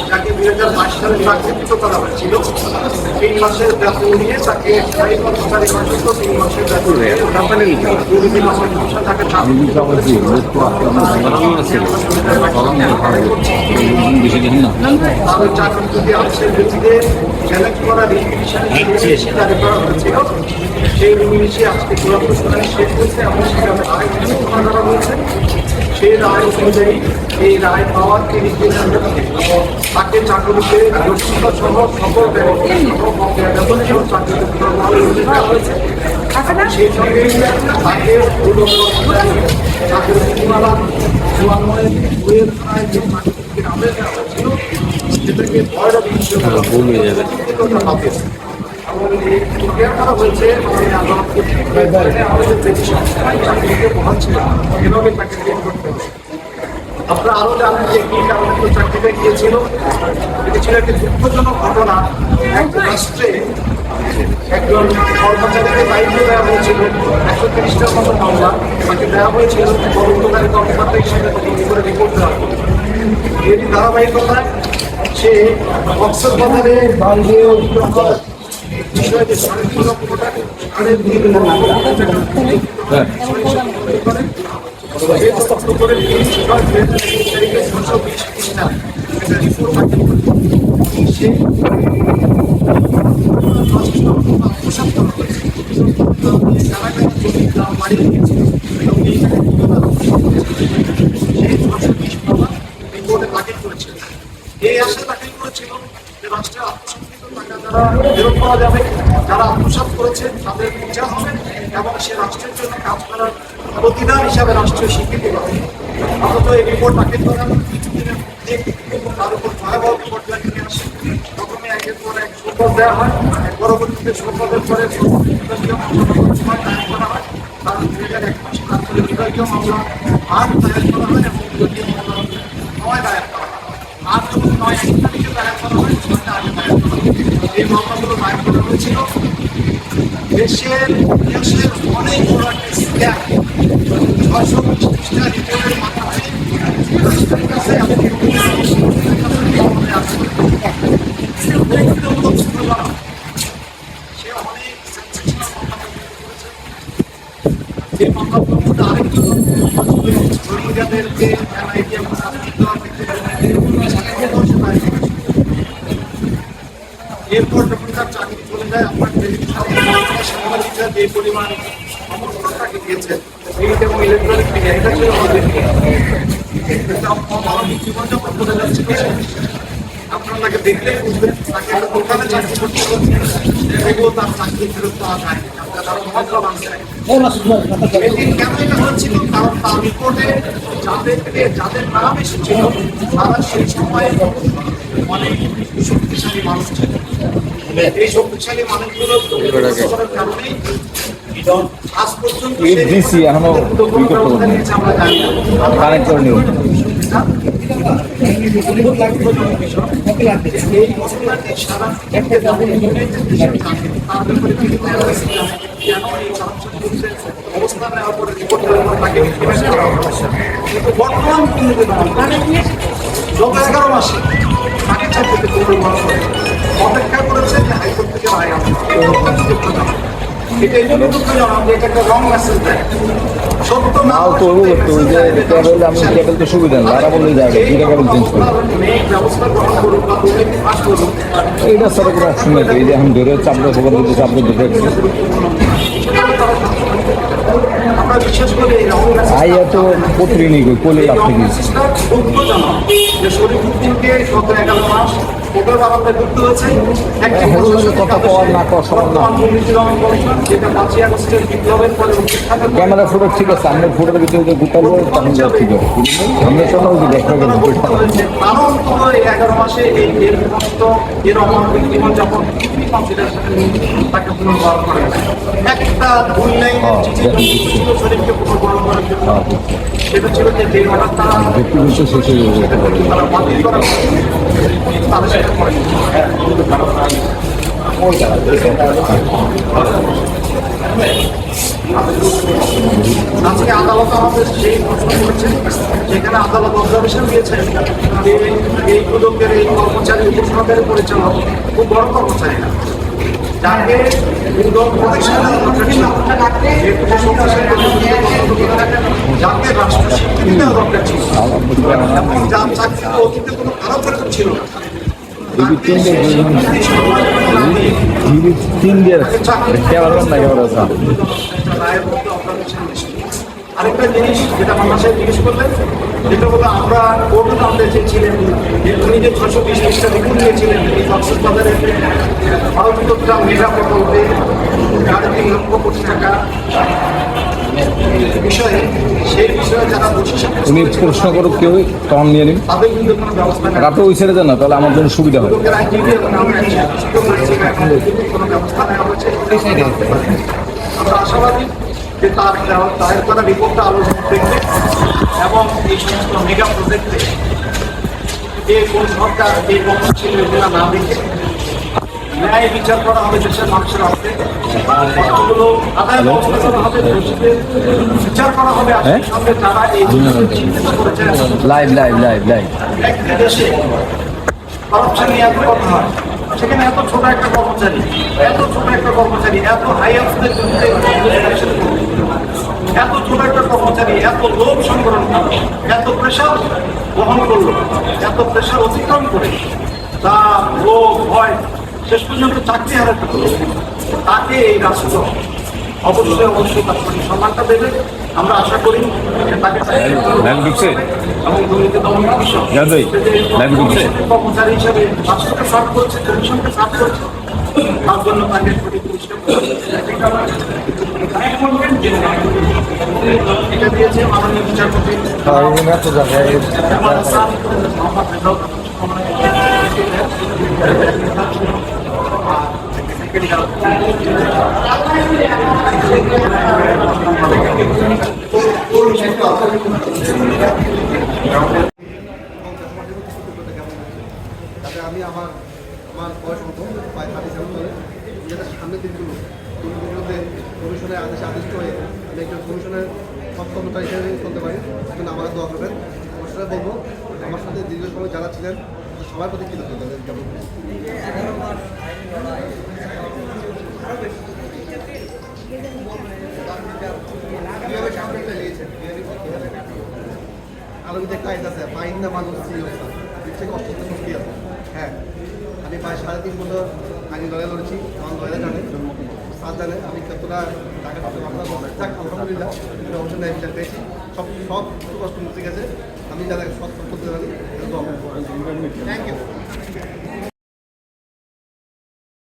যাকে 2022 সালে চাকরিচ্যুত করা হয়েছিল 3 মাসের বেতন নিয়ে তাকে স্থায়ী কর্মচারী পর্যন্ত 3 মাসের বেতন চাকরি যদি আজকের ভিত্তিতে সেলেক্ট করা রিমিশন জারি করা হয়েছিল সেই রিমিশন আজকে চূড়ান্ত শুনানি শেষ হয়েছে এবং সেখানে রায় ঘোষণা করা হয়েছে। সেই রায় অনুযায়ী এই রায় পাওয়ার তিনি তাকে চাকরিতে দক্ষতা সহ সকল হয়েছে। সেই সঙ্গে তাকে চাকরি নীতিমালা ক্রিয়ান্বয়ের যে চাকরির আবেদন দেওয়া ছিল সেটাকে ভয়রব হয়েছে চাকরিকে বহাল ছিল এভাবে তাকে করতে হবে। আপনারা আরো জানেন যে কি কারণে চাকরিতে গিয়েছিল। এটি ছিল একটি দুঃখজনক ঘটনা। এক রাষ্ট্রে একজন কর্মচারীকে দায়িত্ব দেওয়া হয়েছিল 130টার মতো মামলা তাকে দেওয়া হয়েছিল তদন্তকারী কর্মকর্তা হিসেবে তদন্ত করে রিপোর্ট দেওয়া হবে। এর ধারাবাহিকতায় সে অক্সফোর্ড বাজারে বিষয়ে যে 3.5 লক্ষ টাকা 3.5 এই আশা দাখিল করেছিল যে রাষ্ট্রের আত্মসম্পৃক্ত টাকা যারা ফেরত পাওয়া যাবে, যারা আত্মসাৎ করেছে তাদের বিচার হবে এবং সে রাষ্ট্রের জন্য কাজ করার প্রতিদান হিসাবে রাষ্ট্রীয় স্বীকৃতি পাবে। অথচ এই রিপোর্ট দাখিল করার কিছুদিনের মধ্যে তার উপর ভয়াবহ রিপোর্ট দাখিল আসে। প্রথমে একের পর এক শোকজ দেওয়া হয়, পরবর্তীতে শোকজের পরে সময় দায়ের করা হয়। তার 2001 মাসে তারপরে বিভাগীয় মামলা আর দায়ের করা হয় এবং বিভাগীয় মামলা 9 দায়ের করা হয়। আর যখন 9 তারিখে দায়ের করা হয় 6টা আগে দায়ের করা হয়। এই মামলাগুলো দায়ের করা হয়েছিল দেশের ইতিহাসের অনেক বড় একটা স্ক্যাম। 625টা রিপোর্টের মাধ্যমে রাষ্ট্রের কাছে সে অনেক যে মামলাগুলোর মধ্যে আরেকটু রোহিঙ্গাদেরকে এরপর যখন তার চাকরি চলে যায় আপনার সাংবাদিকরা যে পরিমাণ সমর্থনটাকে দিয়েছেন প্রিন্ট এবং ইলেকট্রনিক মিডিয়া, এটা ছিল আমাদের মানবিক জীবনযাপন করে যাচ্ছে। আপনারা তাকে দেখলে বুঝবেন তাকে একটা দোকানে চাকরি করতে এগুলো তার চাকরি ফেরত পাওয়া যায় এদিন কেন এটা হচ্ছিল? কারণ তার রিপোর্টে যাদের নাম এসেছিল তারা সেই সময় অনেক শক্তিশালী মানুষ ছিল। এই শক্তিশালী মানুষগুলো কারণেই আজ পর্যন্ত অবস্থান নেওয়ার পরে বর্তমান 11 মাসে তাকে চাকরিতে অপেক্ষা করেছে যে হাইকোর্ট থেকে রায় আসবে। এটা এই জন্য দুঃখজনক যে এটা একটা রং মেসেজ দেয়। সত্য না সুবিধা তারা বললে ব্যবস্থা গ্রহণ করুক বা পাশ করুক এইটা স্যার কোনো অপশন নেই। এই যে এখন ধরে চাপড়া খবর দিতে চাপড়া ধরে আমরা বিশেষ করে আই এত পত্রী নেই কোলে আপনি দুঃখজনক যে শরীফুদ্দিনকে গত 11 মাস কোর্টের বারান্দায় করতে হয়েছে কথা কওয়ার না যেটা 5ই আগস্টের বিপ্লবের পরে ক্যামেরা ফটো ঠিক আছে, আমরা ফটোর ভিতরে যে গুটাবো তখন ঠিক আছে। আমরা চলো দেখা গেল কারণ 11 মাস মাসে এই এর সমস্ত এর অমানবিক জীবনযাপন খুবই কনসিডারেশনে তাকে পুনর্বহাল করে একটা 2 লাইনের চিঠি সুস্থ শরীরকে পুনর্বহাল করার জন্য সেটা ছিল যে অর্ডারটা ব্যক্তিগত শেষ হয়ে যেতে পারে। তারা বাতিল করা তারা সেটা করেনি। আজকে আদালত আমাদের সেই প্রশ্ন করেছেন, যেখানে আদালত অবজারভেশন দিয়েছেন যে এই দুদকের এই কর্মচারী উপসর্গের পরিচালক খুব বড় কর্মচারী না, যাকে দুদক প্রতিষ্ঠানের দরকার ছিল, যাকে রাষ্ট্র স্বীকৃতি দেওয়া দরকার ছিল এবং যার চাকরিতে অতীতে কোনো খারাপ বেতন ছিল না। আরেকটা জিনিস যেটা আমার সাথে জিজ্ঞেস করলেন, যেটা হলো আমরা কোর্টে জানতে চেয়েছিলেন যে উনি যে 620 পৃষ্ঠা রিপোর্ট দিয়েছিলেন এই কক্সবাজারের ভারতীয় মেগা প্রকল্পে 3.5 লক্ষ কোটি টাকা বিষয়ে, সেই বিষয়ে যারা দোষী উনি প্রশ্ন করুক কেউ তখন নিয়ে নিন, তাদের কিন্তু কোনো ব্যবস্থা নেই। আপনি ওই ছেড়ে দেন না, তাহলে আমার জন্য সুবিধা হবে। লোকের আইনজীবী এবং আমরা কোনো ব্যবস্থা নেওয়া হয়েছে আমরা আশাবাদী যে তার দায়ের করা রিপোর্টটা আলোচনা দেখবে এবং এই সমস্ত মেগা প্রজেক্টে যে কোন সরকার এই পক্ষে ছিল এগুলো না দেখে ন্যায় বিচার করা হবে দেশের মানুষের হাতে, কতগুলো আদায় ব্যবস্থা করা হবে, দোষীদের বিচার করা হবে আসলে সামনে যারা এই চিহ্নিত করেছেন। লাইভ লাইভ লাইভ লাইভ একটি দেশে করাপশন নিয়ে এত কথা হয়, সেখানে এত ছোট একটা কর্মচারী এত হাই অফিসের বিরুদ্ধে এত ছোট একটা কর্মচারী এত লোভ সংগ্রহ করলো, এত প্রেশার বহন করলো, এত প্রেশার অতিক্রম করে তা লোভ ভয় শেষ পর্যন্ত চাকরি হারাতে হলো, তাকে এই রাষ্ট্র অবশ্যই তার প্রতি সম্মানটা দেবে। আমরা আশা করি যে তাকে এবং দুর্নীতি দমন কমিশন কর্মচারী হিসেবে রাষ্ট্রকে সার্ভ করছে, কমিশনকে সার্ভ করছে, তার জন্য তাকে প্রতি পুরস্কার এটা দিয়েছে মাননীয় বিচারপতি আমি আমার বয়স মতো প্রায় 37 ধরে যেটা সামনের দিনগুলো দুর্নীতিগুলোতে কমিশনের আদিষ্ট হয়ে আমি একজন কমিশনের সক্ষমতা হিসেবে চলতে পারি, সেজন্য আমাকে দোয়া করবেন। আমার সাথে বলবো, আমার সাথে দীর্ঘ সময় যারা ছিলেন সবার প্রতি কৃতজ্ঞ তাদের যেমন আরবিতে কাজ আছে পাইন না মানুষ ইচ্ছে কষ্ট আছে। হ্যাঁ, আমি প্রায় 3.5 বছর আগে লড়াই লড়েছি, আমার লড়াইটা জানে সাত জানে আমি কতটা টাকা পাবো। থাক আলহামদুলিল্লাহ অবশ্যই ন্যায় বিচার পেয়েছি, সব কষ্ট মুক্তি গেছে। আমি যারা সব করতে পারি থ্যাংক ইউ।